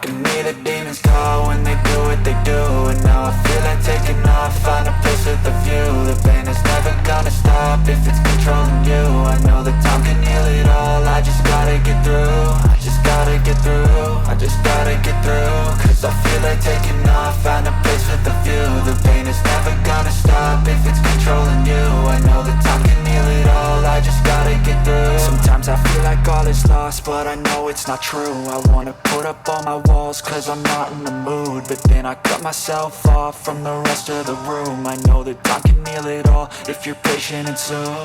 can hear the demons call when they do what they do. And now I feel like taking off, find a place with a view. The pain is never gonna stop if it's controlling you. I know that time can heal it all, I just gotta get through. I just gotta get through, I just gotta get through. Cause I feel like taking off, find a place with a view. The pain is never gonna stop if it's controlling you. I know that time can heal it all, I just gotta get through. Sometimes I feel like all is lost, but I know it's not true. I wanna put up all my walls cause I'm not in the mood, but then I cut myself off from the rest of the room. I know that time can heal it all if you're patient and soon.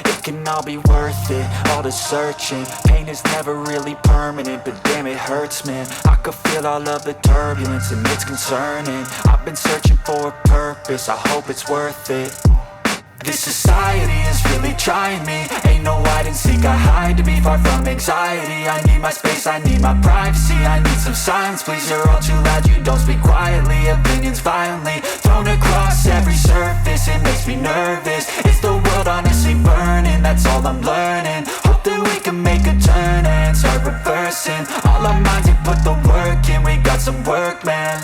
It can all be worth it, all the searching. Pain is never really permanent, but damn it hurts, man. I could feel all of the turbulence and it's concerning. I've been searching for a purpose, I hope it's worth it. This society is really trying me. Ain't no hide and seek, I hide to be far from anxiety. I need my space, I need my privacy. I need some silence, please, you're all too loud. You don't speak quietly, opinions violently thrown across every surface. It makes me nervous, is the world honestly burning? That's all I'm learning. Hope that we can make a turn and start reversing. All our minds, we put the work in, we got some work, man.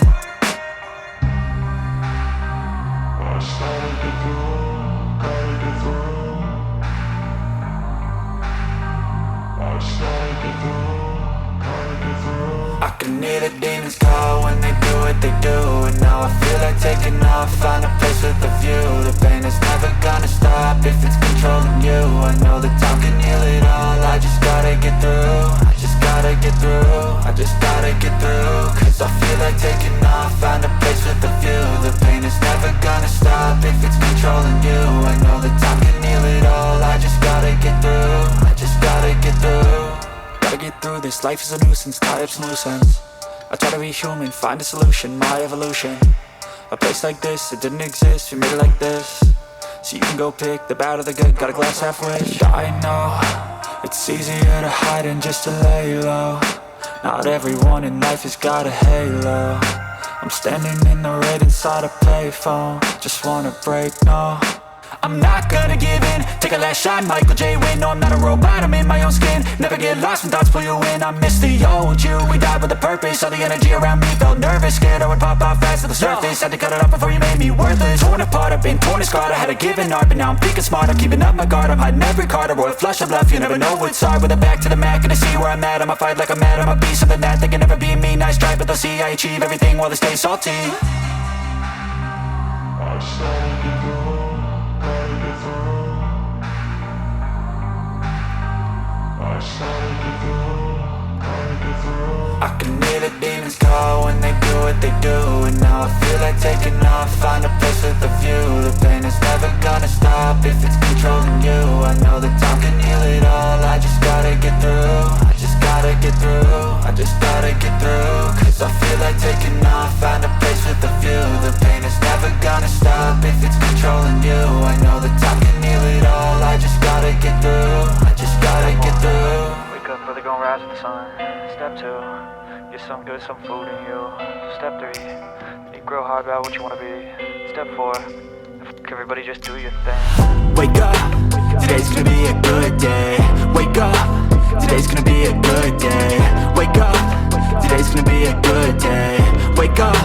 I can hear the demons call when they do what they do. And now I feel like taking off, find a place with a view. The pain is never gonna stop if it's controlling you. I know that time can heal it all, I just gotta get through. I just gotta get through, I just gotta get through. Cause I feel like taking off, find a place with a view. The pain is never gonna stop if it's controlling you. I know that time can heal it all, I just gotta get through. I just gotta get through. Gotta get through this, life is a nuisance, tie up some loose ends. I try to be human, find a solution, my evolution. A place like this, it didn't exist, we made it like this. So you can go pick the bad or the good, got a glass halfway. I know, it's easier to hide than just to lay low. Not everyone in life has got a halo. I'm standing in the red inside a payphone. Just wanna break, no, I'm not gonna give in. Take a last shot, Michael J. Win. No, I'm not a robot, I'm in my own skin. Never get lost when thoughts pull you in. I miss the old you, we died with a purpose. All the energy around me felt nervous, scared I would pop off fast to the surface. Had to cut it off before you made me worthless. Torn apart, I've been torn and scarred. I had a given art, but now I'm thinking smart. I'm keeping up my guard, I'm hiding every card. A royal flush of love, you never know what's hard. With a back to the mat, gonna see where I'm at. I'ma fight like I'm mad, I'ma be something that they can never be me. Nice try, but they'll see I achieve everything while they stay salty. I can hear the demons call when they do what they do. And now I feel like taking off, find a place with a view. The pain is never gonna stop if it's controlling you. I know that time can heal it all, I just gotta get through. I just gotta get through, I just gotta get through. Cause I feel like taking off, find a place with a view. The pain is never gonna stop if it's controlling you. I know that time can heal it all, I just gotta get through. I just gotta get through. Wake up, brother, gonna rise with the sun. Step 2, get some good, some food in you. Step 3, you grow hard about what you wanna be. Step 4, everybody just do your thing. Wake up, today's gonna be a good day. Wake up, today's gonna be a good day. Wake up, today's gonna be a good day. Wake up,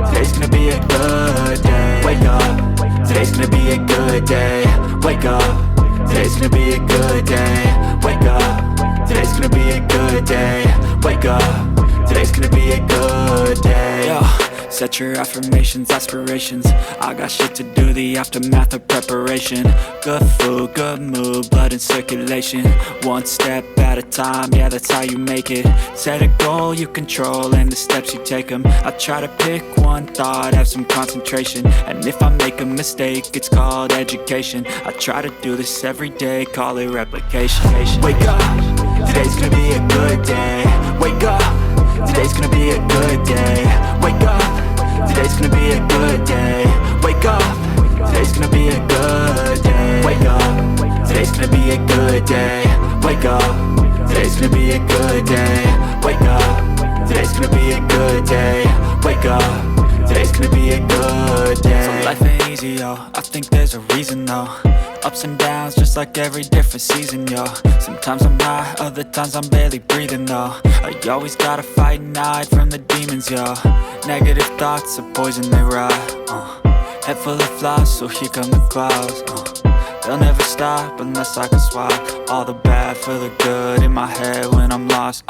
today's gonna be a good day. Wake up, today's gonna be a good day. Wake up, today's gonna be a good day. Wake up, today's gonna be a good day. Wake up, today's gonna be a good day. Yo, set your affirmations, aspirations. I got shit to do, the aftermath of preparation. Good food, good mood, blood in circulation. One step at a time, yeah, that's how you make it. Set a goal you control and the steps you take them. I try to pick one thought, have some concentration. And if I make a mistake, it's called education. I try to do this every day, call it replication. Wake up, today's gonna be a good day. Wake up, today's gonna be a good day. Wake up, today's gonna be a good day. Wake up, today's gonna be a good day. Wake up, today's gonna be a good day. Wake up, today's gonna be a good day. Wake up, today's gonna be a good day. Wake up, today's gonna be a good day. So life ain't easy, yo, I think there's a reason though. Ups and downs, just like every different season, yo. Sometimes I'm high, other times I'm barely breathing, though. I always gotta fight and hide from the demons, yo. Negative thoughts are poison, they rot. Head full of flies, so here come the clouds. They'll never stop unless I can swap all the bad for the good in my head when I'm lost.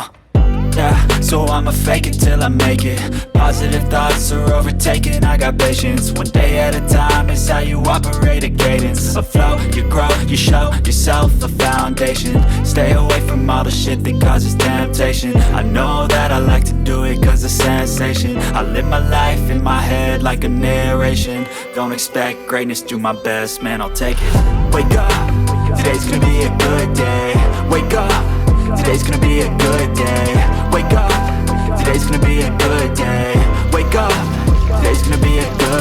Yeah, so I'ma fake it till I make it. Positive thoughts are overtaken, I got patience. One day at a time is how you operate a cadence. A flow, you grow, you show yourself a foundation. Stay away from all the shit that causes temptation. I know that I like to do it cause it's sensation. I live my life in my head like a narration. Don't expect greatness, do my best, man, I'll take it. Wake up, today's gonna be a good day. Wake up, today's gonna be a good day. Wake up, today's gonna be a good day. Wake up, today's gonna be a good